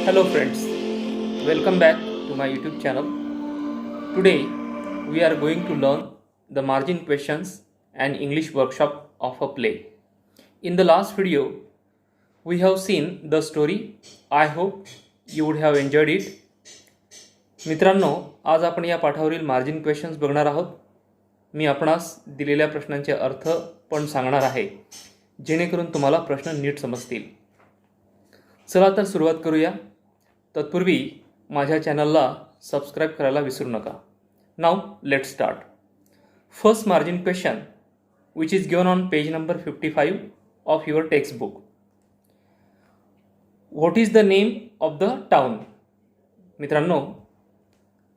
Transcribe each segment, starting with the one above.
Hello friends, welcome back to my YouTube channel. Today we are going to learn the margin questions and English workshop of a play. In the last video we have seen the story. I hope you would have enjoyed it. मित्रांनो, आज आपण या पाठावरील margin questions बघणार आहोत. मी आपणास दिलेल्या प्रश्नांचे अर्थ पण सांगणार आहे जेणेकरून तुम्हाला प्रश्न नीट समजतील. चला तर सुरुवात करूया. तत्पूर्वी माझ्या चॅनलला सबस्क्राईब करायला विसरू नका. Now let's start. First margin question which is given on page number 55 of your text book. What is the name of the town. मित्रांनो,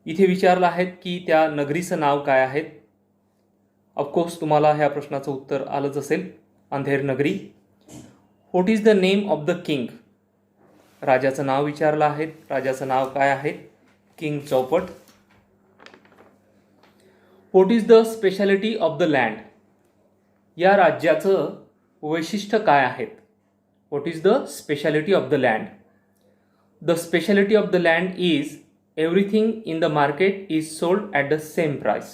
इथे विचारलं आहे की त्या नगरीचं नाव काय आहे. ऑफकोर्स तुम्हाला ह्या प्रश्नाचं उत्तर आलंच असेल, Andher Nagari. What is the name of the king. राजाचं नाव विचारलं आहे. राजाचं नाव काय आहे? किंग चौपट. What is the speciality of the land. या राज्याचं वैशिष्ट्य काय आहे? What is the speciality of the land. The speciality of the land is everything in the market is sold at the same price.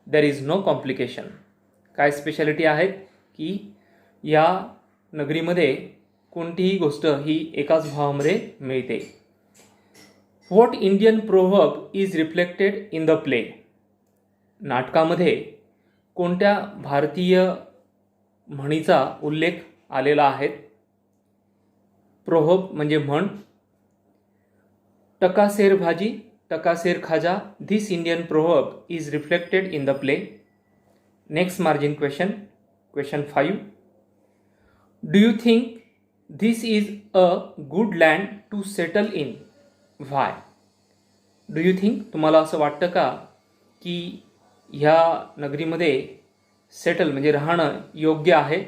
There is no complication. काय speciality आहेत की या नगरीमध्ये कोणतीही गोष्ट ही एकाच भावामध्ये मिळते. What Indian proverb is reflected in the play. नाटकामध्ये कोणत्या भारतीय म्हणीचा उल्लेख आलेला आहे? प्रोव्हर्ब म्हणजे म्हण. टकासेर भाजी टकासेर खाजा. This Indian proverb is reflected in the play. Next margin question, question 5. Do you think this is a good land to settle in. Why? Do you think, तुम्हाला असं वाटतं का की ह्या नगरीमध्ये सेटल म्हणजे राहणं योग्य आहे?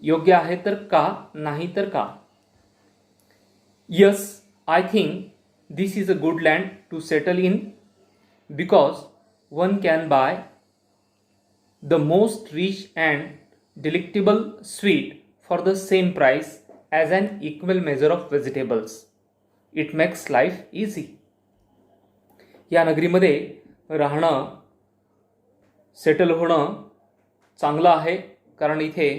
योग्य आहे तर का, नाही तर का? Yes, I think this is a good land to settle in because one can buy the most rich and delectable sweet for the same price as an equal measure of vegetables. It makes life easy. या नगरीमध्ये राहणं, settle होणं चांगलं आहे कारण इथे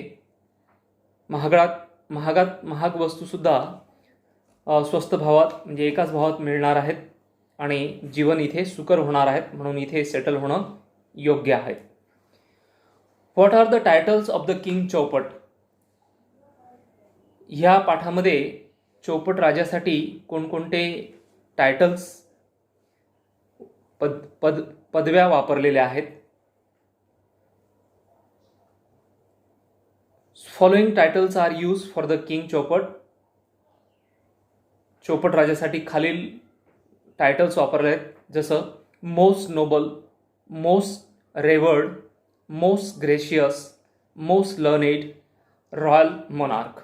महाग वस्तूसुद्धा स्वस्त भावात म्हणजे एकाच भावात मिळणार आहेत आणि जीवन इथे सुकर होणार आहेत, म्हणून इथे सेटल होणं योग्य आहे. What are the titles of the king Chaupat. ह्या पाठामध्ये चौपट राजासाठी कोणकोणते टायटल्स पदव्या वापरलेल्या आहेत? Following titles are use for the king Chaupat. Chaupat राजासाठी खालील टायटल्स वापरले आहेत, जसं most noble, most revered, most gracious, most learned, royal monarch.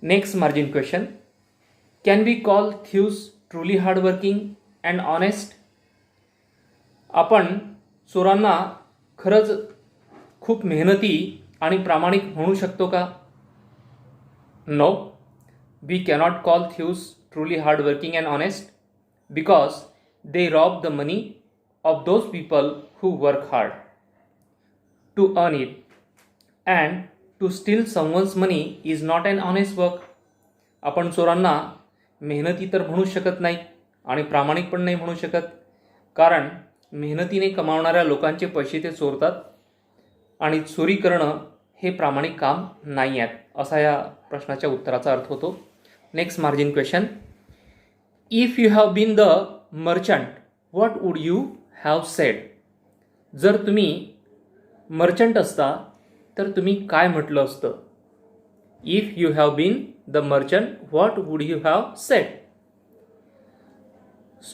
Next margin question. Can we call thieves truly hardworking and honest? आपण चोरांना खरंच खूप मेहनती आणि प्रामाणिक म्हणू शकतो का? No, we cannot call thieves truly hardworking and honest because they rob the money of those people who work hard to earn it, and to steal someone's money is not an honest work. आपण चोरांना मेहनती तर म्हणू शकत नाही आणि प्रामाणिक पण नाही म्हणू शकत, कारण मेहनतीने कमावणाऱ्या लोकांचे पैसे ते चोरतात आणि चोरी करणं हे प्रामाणिक काम नाही आहे, असा या प्रश्नाच्या उत्तराचा अर्थ होतो. Next margin question. If you have been the merchant what would you have said. जर तुम्ही मर्चंट असता तर तुम्ही काय म्हटलं असतं? If you have been the merchant what would you have said.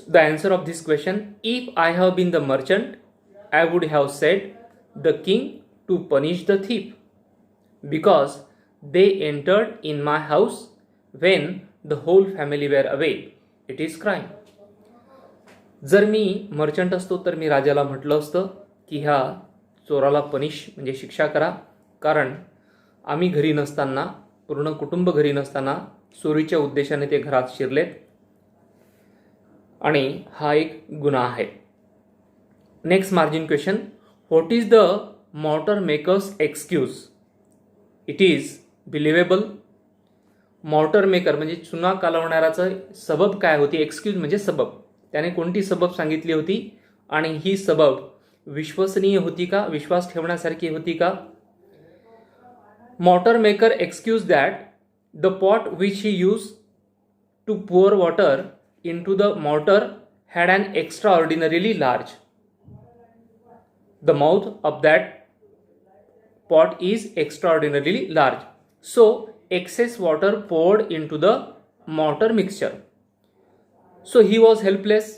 The answer of this question, if I have been the merchant I would have said the king to punish the thief because they entered in my house when the whole family wear away. It is crime. जर मी merchant असतो तर मी राजाला म्हटलं असतं की ह्या चोराला punish म्हणजे शिक्षा करा, कारण आम्ही घरी नसताना पूर्ण कुटुंब घरी नसताना चोरीच्या उद्देशाने ते घरात शिरलेत आणि हा एक गुन्हा आहे. Next margin question. What is the mortar makers excuse? It is believable. Mortar maker म्हणजे चुना कालवणाऱ्याचं सबब काय होती? एक्सक्यूज म्हणजे सबब. त्याने कोणती सबब सांगितली होती आणि ही सबब विश्वसनीय होती का? विश्वास ठेवण्यासारखी होती का? Mortar maker excuse that the pot which he use to pour water into the mortar had an extraordinarily large. The mouth of that pot is extraordinarily large. So excess water poured into the mortar mixture. So he was helpless.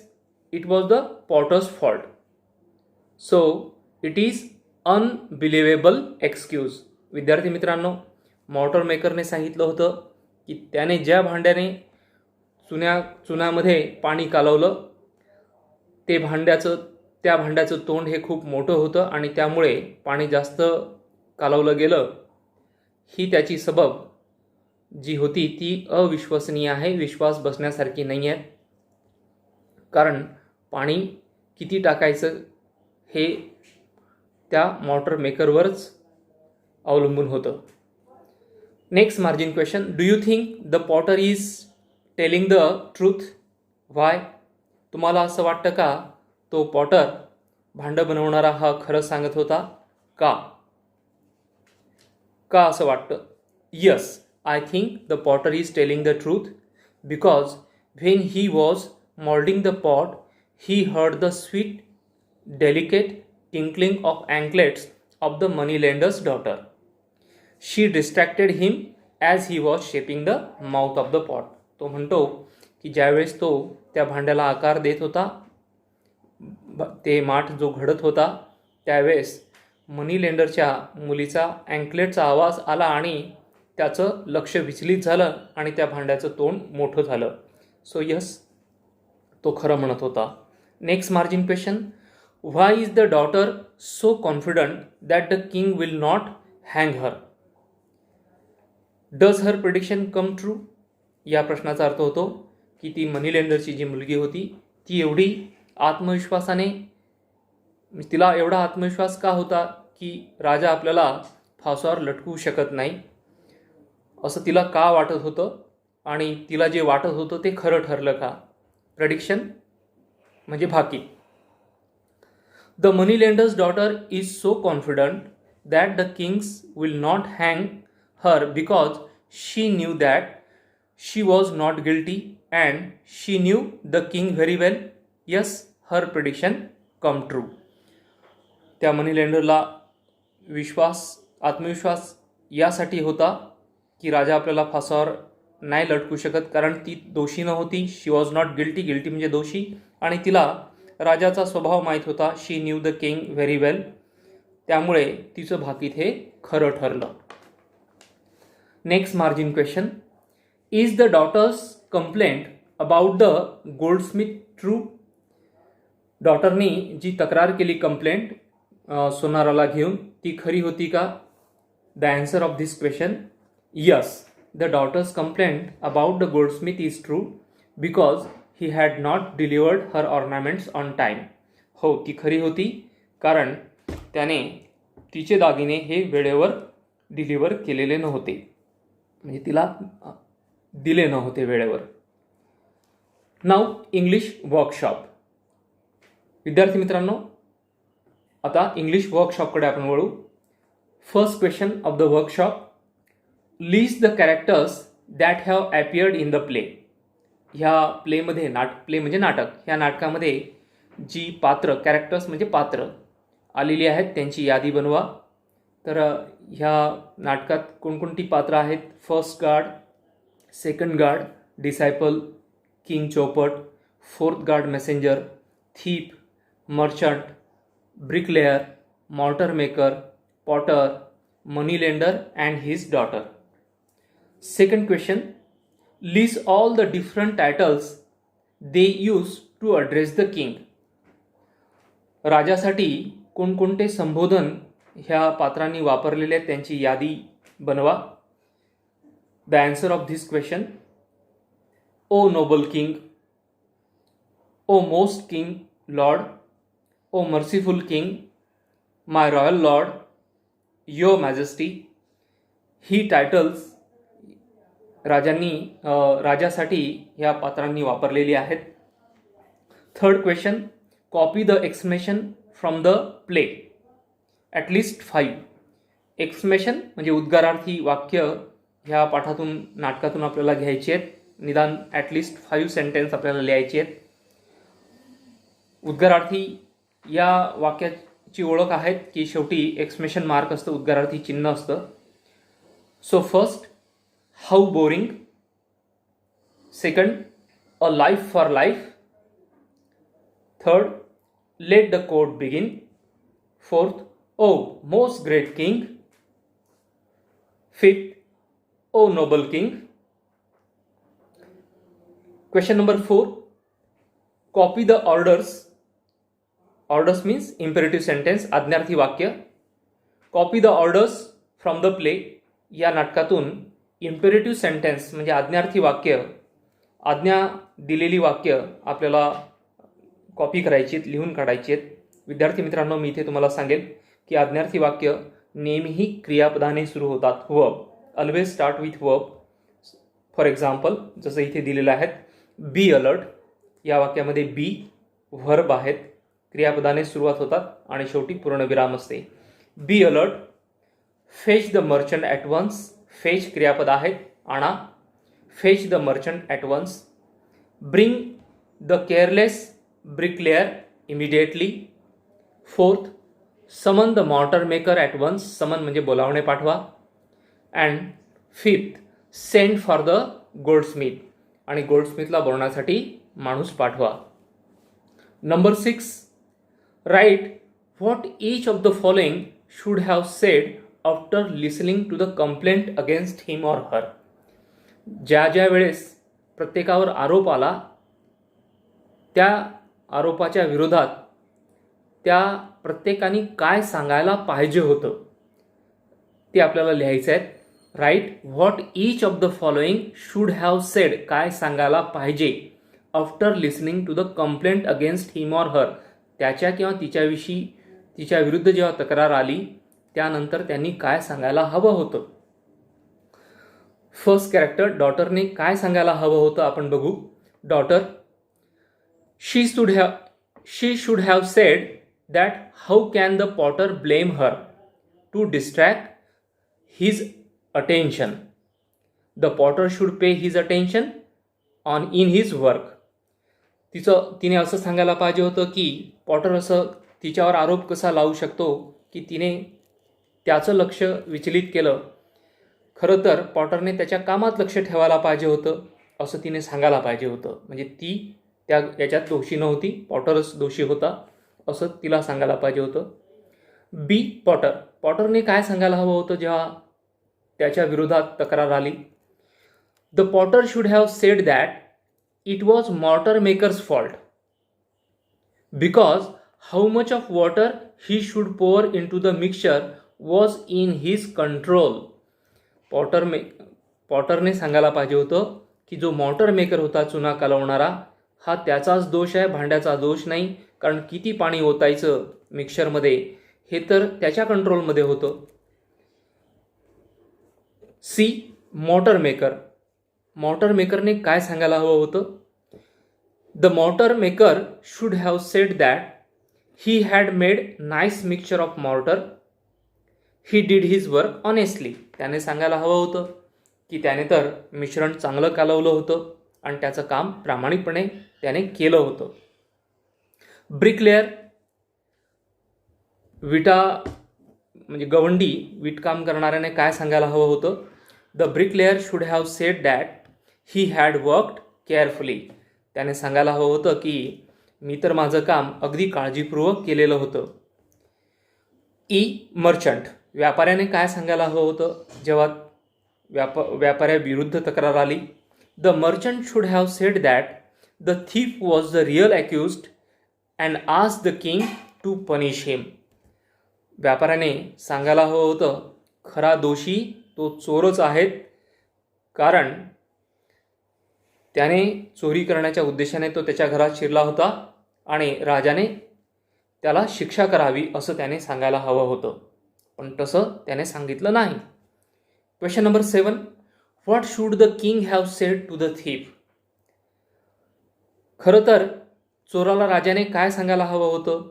It was the potter's fault. So it is unbelievable excuse. विद्यार्थी मित्रांनो, mortar मेकरने सांगितलं होतं की त्याने ज्या भांड्याने चुन्यामध्ये पाणी कालवलं त्या भांड्याचं तोंड हे खूप मोठं होतं आणि त्यामुळे पाणी जास्त कालवलं गेलं. ही त्याची सबब जी होती ती अविश्वसनीय आहे, विश्वास बसण्यासारखी नाही आहे. कारण पाणी किती टाकायचं हे त्या मॉर्टर मेकरवरच अवलंबून होतं. Next margin question. Do you think the potter is telling the truth? Why? तुम्हाला असं वाटतं का तो पॉटर भांडं बनवणारा हा खरं सांगत होता? का असं वाटतं? Yes, I think the potter is telling the truth because when he was moulding the pot he heard the sweet delicate tinkling of anklets of the moneylenders daughter. She distracted him as he was shaping the mouth of the pot. तो म्हणतो की ज्यावेळेस तो त्या भांड्याला आकार देत होता, ते माठ जो घडत होता, त्यावेळेस मनी लेंडरच्या मुलीचा अँकलेटचा आवाज आला आणि त्याचं लक्ष विचलित झालं आणि त्या भांड्याचं तोंड मोठं झालं. सो यस, तो खरं म्हणत होता. Next margin question. Why is the daughter so confident that the king will not hang her? Does her prediction come true? या प्रश्नाचा अर्थ होतो की ती मनी लेंडरची जी मुलगी होती ती एवढी आत्मविश्वासाने, तिला एवढा आत्मविश्वास का होता की राजा आपल्याला फासावर लटकवू शकत नाही, असं तिला का वाटत होतं आणि तिला जे वाटत होतं ते खरं ठरलं का? प्रेडिक्शन म्हणजे भाकीत. The moneylenders daughter is so confident that the Kings will not hang her because she knew that she was not guilty and she knew the king very well. Yes, her prediction come true. त्या मनी लेंडरला आत्मविश्वास यासाठी होता की राजा आपल्याला फासावर नाही लटकू शकत, कारण ती दोषी नव्हती. She was not guilty. Guilty म्हणजे दोषी. आणि तिला राजाचा स्वभाव माहीत होता. She knew the king very well. त्यामुळे तिचं भाकीत हे खरं ठरलं. Next margin question. Is the daughters complaint about the goldsmith true? डॉटरनी जी तक्रार केली, कंप्लेंट सोनाराला घेऊन, ती खरी होती का? The answer of this question. Yes, the daughters complaint about the goldsmith is true because he had not delivered her ornaments on time. हो, ती खरी होती कारण त्याने तिचे दागिने हे वेळेवर डिलिव्हर केलेले नव्हते, म्हणजे तिला दिले नव्हते वेळेवर. नाव इंग्लिश वर्कशॉप. विद्यार्थी मित्रांनो, आता इंग्लिश वर्कशॉपकडे आपण वळू. First question of the workshop. List the characters that have appeared in the play. ह्या प्लेमध्ये प्ले म्हणजे नाटक. ह्या नाटकामध्ये जी पात्र, कॅरेक्टर्स म्हणजे पात्र आलेली आहेत त्यांची यादी बनवा. तर ह्या नाटकात कोणकोणती पात्र आहेत? First guard, second guard, disciple, king Chaupat, fourth guard messenger, thief, merchant, bricklayer, mortar maker, potter, moneylender and his daughter. Second question. List all the different titles they use to address the king. राजासाठी कोणकोणते संबोधन ह्या पात्रांनी वापरलेले त्यांची यादी बनवा. The answer of this question, oh noble king, oh most king lord, oh merciful king, my royal lord, your majesty ही टायटल्स राजासाठी ह्या पात्रांनी वापरलेली आहेत. Third question, copy the explanation from the play. At least 5 explanation म्हणजे उद्गारार्थी वाक्य ह्या पाठातून नाटकातून आपल्याला घ्यायची आहेत. निदान ॲटलिस्ट 5 सेंटेन्स आपल्याला लिहायची आहेत. उद्गारार्थी या वाक्याची ओळख आहेत की शेवटी एक्सक्लेमेशन मार्क असतं, उद्गारार्थी चिन्ह असतं. So first, how boring. Second, a life for life. Third, let the court begin. Fourth, oh most great king. Fifth, oh noble king. Question number 4, copy the orders. Orders means imperative sentence, आज्ञार्थी वाक्य. Copy the orders from the play. या नाटकातून imperative sentence म्हणजे आज्ञार्थी वाक्य, आज्ञा दिलेली वाक्य आपल्याला कॉपी करायची आहेत, लिहून काढायची आहेत. विद्यार्थी मित्रांनो, मी इथे तुम्हाला सांगेल की आज्ञार्थी वाक्य नेहमीही क्रियापदाने सुरू होतात. Verb always start with verb. For example, जसं इथे दिलेलं आहे, बी अलर्ट. या वाक्यामध्ये बी व्हर्ब आहेत, क्रियापदाने सुरुवात होतात आणि शेवटी पूर्णविराम असते. Be alert. Fetch the merchant at once. Fetch क्रियापद आहेत, आणा. Fetch the merchant at once. Bring the careless bricklayer immediately. Fourth, summon the mortar maker at once. Summon म्हणजे बोलावणे, पाठवा. And fifth, send for the goldsmith. आणि गोल्डस्मिथला बोलण्यासाठी माणूस पाठवा. Number 6, write what each of the following should have said after listening to the complaint against him or her. ज्या वेळेस प्रत्येकावर आरोप आला, त्या आरोपाच्या विरोधात त्या प्रत्येकाने काय सांगायला पाहिजे होतं ते आपल्याला लिहायचं आहे. Write what each of the following should have said, काय सांगायला पाहिजे, after listening to the complaint against him or her. त्याच्या किंवा तिच्याविषयी, तिच्या विरुद्ध जेव्हा तक्रार आली त्यानंतर त्यांनी काय सांगायला हवं होतं. फर्स्ट कॅरेक्टर डॉटरने काय सांगायला हवं होतं आपण बघू. Daughter, she should have said that how can the potter blame her to distract his attention. The potter should pay his attention in his work. तिने असं सांगायला पाहिजे होतं की पॉटर असं तिच्यावर आरोप कसा लावू शकतो की तिने त्याचं लक्ष विचलित केलं. खरं तर पॉटरने त्याच्या कामात लक्ष ठेवायला पाहिजे होतं असं तिने सांगायला पाहिजे होतं. म्हणजे ती याच्यात दोषी नव्हती, पॉटरच दोषी होता असं तिला सांगायला पाहिजे होतं. बी पॉटरने काय सांगायला हवं होतं जेव्हा त्याच्या विरोधात तक्रार आली. The potter should have said that it was mortar makers fault because how much of water he should pour into the mixture was in his control. पॉटरने सांगायला पाहिजे होतं की जो मॉर्टर मेकर होता, चुना कालवणारा, हा त्याचाच दोष आहे, भांड्याचा दोष नाही. कारण किती पाणी ओतायचं मिक्सचरमध्ये हे तर त्याच्या कंट्रोलमध्ये होतं. सी मॉर्टर मेकरने काय सांगायला हवं होतं. The mortar maker should have said that he had made nice mixture of mortar. He did his work honestly. त्याने सांगायला हवं होतं की त्याने तर मिश्रण चांगलं कालवलं होतं आणि त्याचं काम प्रामाणिकपणे त्याने केलं होतं. ब्रिकलेअर, विटा म्हणजे गवंडी, वीटकाम करणाऱ्याने काय सांगायला हवं होतं. The ब्रिकलेअर should have said that he had worked carefully. त्याने सांगायला हवं होतं की मी तर माझं काम अगदी काळजीपूर्वक केलेलं होतं. मर्चंट, व्यापाऱ्याने काय सांगायला हवं होतं जेव्हा व्यापाऱ्याविरुद्ध तक्रार आली. The merchant should have said that the thief was the real accused and asked the king to punish him. व्यापाऱ्याने सांगायला हवं होतं खरा दोषी तो चोरच आहेत कारण त्याने चोरी करण्याच्या उद्देशाने तो त्याच्या घरात शिरला होता आणि राजाने त्याला शिक्षा करावी असं त्याने सांगायला हवं होतं, पण तसं त्याने सांगितलं नाही. Question number 7. What should the king have said to the thief? खरं तर चोराला राजाने काय सांगायला हवं होतं?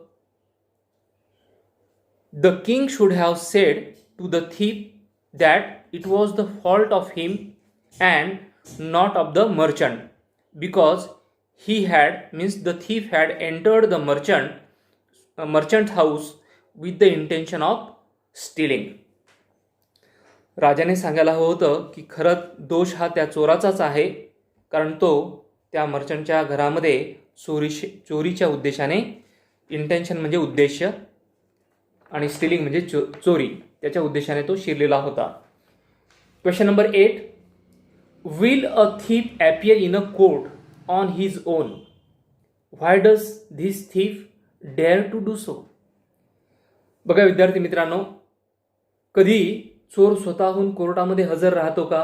The king should have said to the thief that it was the fault of him and not of the merchant, because he had means the thief had entered the merchant house with the intention of stealing. राजाने सांगायला हवं होतं की खरं दोष हा त्या चोराचाच आहे, कारण तो त्या मर्चंटच्या घरामध्ये चोरीच्या उद्देशाने, इंटेन्शन म्हणजे उद्देश आणि स्टिलिंग म्हणजे चोरी, त्याच्या उद्देशाने तो शिरलेला होता. Question number 8. Will a thief appear in a court on his own? Why does this thief dare to do so? बघा विद्यार्थी मित्रांनो, कधी चोर स्वतःहून कोर्टामध्ये हजर राहतो का?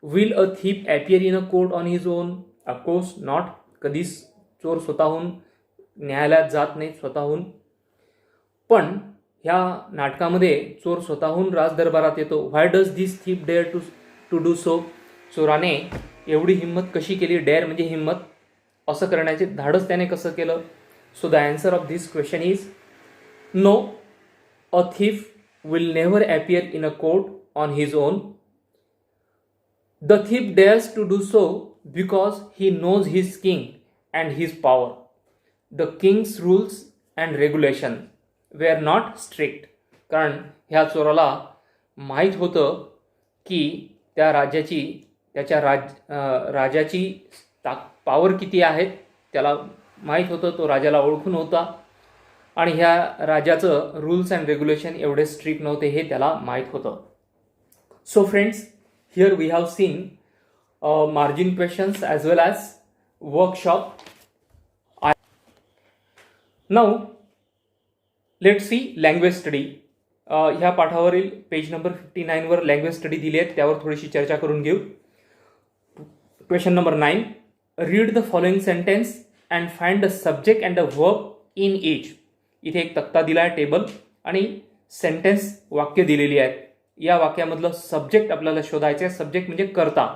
Will a thief appear in a court on his on? Of course not. कधीच चोर स्वतःहून न्यायालयात जात नाही स्वतःहून. पण ह्या नाटकामध्ये चोर स्वतःहून राजदरबारात येतो. Why does this thief dare to do so? चोराने एवढी हिंमत कशी केली? डेअर म्हणजे हिंमत, असं करण्याचे धाडस त्याने कसं केलं? So the answer of this question is no. A thief will never appear in a court on his own. The thief dares to do so because he knows his king and his power. The king's rules and regulation were not strict. कारण ह्या चोराला माहीत होतं की त्या राजाची power किती आहेत, त्याला माहीत होतं, तो राजाला ओळखून होता आणि ह्या राजाचं रूल्स अँड रेग्युलेशन एवढे स्ट्रिक्ट नव्हते हे त्याला माहीत होतं. So friends, here we have seen margin questions as well as workshop. Now let see language study. ह्या पाठावरील पेज नंबर 59वर लँग्वेज स्टडी दिली आहे, त्यावर थोडीशी चर्चा करून घेऊ. Question number 9. Read the following sentence and find the subject and the verb in each. इथे एक तक्ता दिला आहे, टेबल, आणि सेंटेन्स वाक्य दिलेली आहेत. या वाक्यामधलं सब्जेक्ट आपल्याला शोधायचं आहे. सब्जेक्ट म्हणजे कर्ता,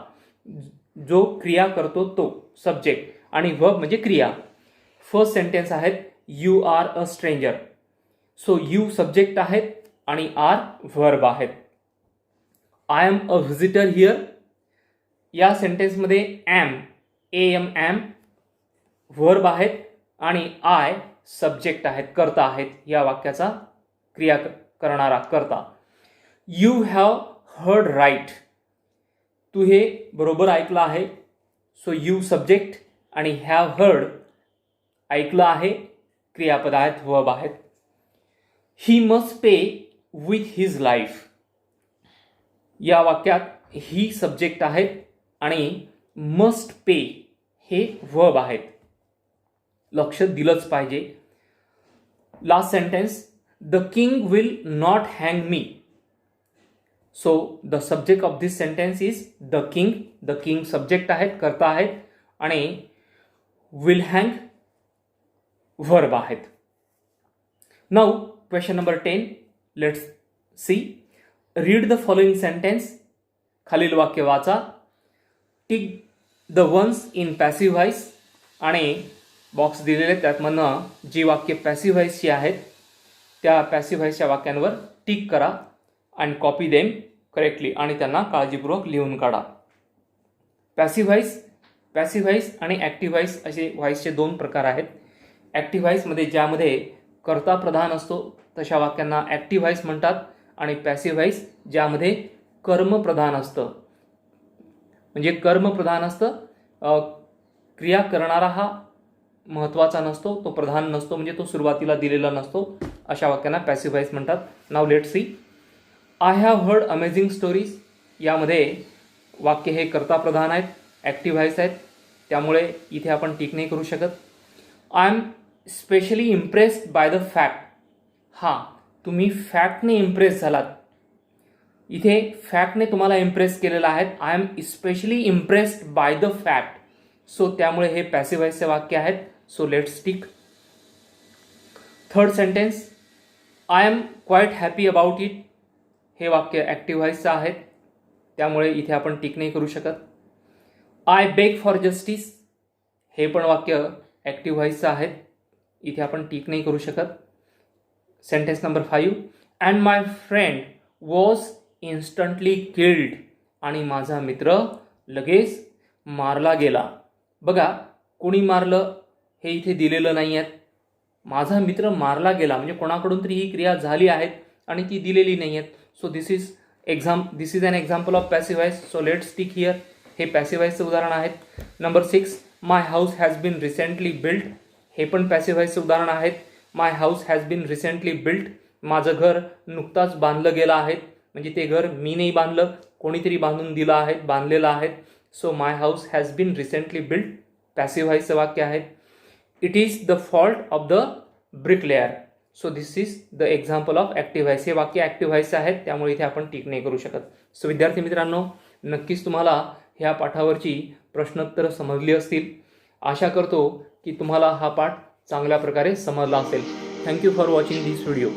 जो क्रिया करतो तो सब्जेक्ट, आणि वर्ब म्हणजे क्रिया. फर्स्ट सेंटेन्स आहेत you are a stranger. So you subject आहेत आणि आर वर्ब आहेत. I am a visitor here. या सेंटेन्समध्ये एम वर्ब आहेत आणि आय सब्जेक्ट आहेत, कर्ता आहेत, या वाक्याचा क्रिया करणारा कर्ता. You have heard right. तू हे बरोबर ऐकलं आहे. सो यू सब्जेक्ट आणि हॅव हर्ड ऐकलं आहे, क्रियापद आहेत, वर्ब आहेत. He must pay with his life. या वाक्यात ही सब्जेक्ट आहेत आणि मस्ट पे हे वर्ब आहेत. लक्ष दिलंच पाहिजे. Last sentence the king will not hang me. So the subject of this sentence is the king. The king subject आहेत, कर्ता आहेत, आणि विल हँग वर्ब आहेत. Now question number 10. Let's see. Read the following sentence. खालील वाक्य वाचा. Tick the ones in passive voice. आणि box दिलेले त्यातमधनं जी वाक्य पॅसिव्ह व्हॉइसची आहेत त्या पॅसिव्ह व्हॉइसच्या वाक्यांवर टिक करा आणि कॉपी देम करेक्टली, आणि त्यांना काळजीपूर्वक लिहून काढा. पॅसिव्ह व्हॉइस आणि ॲक्टिव्ह व्हॉइस असे व्हॉइसचे दोन प्रकार आहेत. ॲक्टिव्ह व्हॉइसमध्ये ज्यामध्ये कर्ता प्रधान असतो तशा वाक्यांना ॲक्टिव्ह व्हॉइस म्हणतात, आणि पॅसिव्ह व्हॉइस ज्यामध्ये कर्म प्रधान असतं. म्हणजे कर्म प्रधान असतं, क्रिया करणारा हा महत्त्वाचा नसतो, तो प्रधान नसतो, म्हणजे तो सुरुवातीला दिलेला नसतो. अशा वाक्यांना पॅसिव्ह व्हॉइस म्हणतात. Now let see. I have heard amazing stories. यामध्ये वाक्य हे कर्ता प्रधान आहेत, ॲक्टिव्ह व्हॉइस आहेत, त्यामुळे इथे आपण टिक नाही करू शकत. I am specially impressed by the fact. हां, तुम्ही फॅक्टने इम्प्रेस झालात. इथे फॅक्टने तुम्हाला इम्प्रेस केलेलं आहे. I am especially impressed by the fact. So त्यामुळे हे पॅसिव्ह व्हॉइसचे वाक्य आहेत. So let's tick. Third sentence, I am quite happy about it. हे वाक्य ॲक्टिव्ह व्हॉइसचं आहे, त्यामुळे इथे आपण टिक नाही करू शकत. I beg for justice. हे पण वाक्य ॲक्टिव्ह व्हॉइसचं आहे, इथे आपण टिक नाही करू शकत. Sentence number 5, and my friend was instantly killed. आणि माझा मित्र लगेच मारला गेला. बघा, कोणी मारलं हे इथे दिलेलं नाही आहे. माझा मित्र मारला गेला म्हणजे कोणाकडून तरी ही क्रिया झाली आहे आणि ती दिलेली नाही आहे. So this is an example of passive voice. So let's tick here. हे पॅसिव्ह व्हॉइसचं उदाहरण आहेत. Number 6, my house has been recently built. हे पण पॅसिव्ह व्हॉइसचं उदाहरण आहेत. My house has been recently built. माझं घर नुकताच बांधलं गेलं आहे. म्हणजे ते घर मी नाही बांधलं, कोणीतरी बांधून दिलं आहे, बांधलेलं आहे. So my house has been recently built passive व्हॉइसचं वाक्य आहे. It is the fault of the bricklayer. So this is the example of active voice. हे वाक्य ॲक्टिव्ह व्हॉइसचे आहेत, त्यामुळे इथे आपण टिक नाही करू शकत. सो विद्यार्थी मित्रांनो, नक्कीच तुम्हाला ह्या पाठावरची प्रश्नोत्तरं समजली असतील. आशा करतो की तुम्हाला हा पाठ चांगल्या प्रकारे समजला असेल. Thank you for watching this video.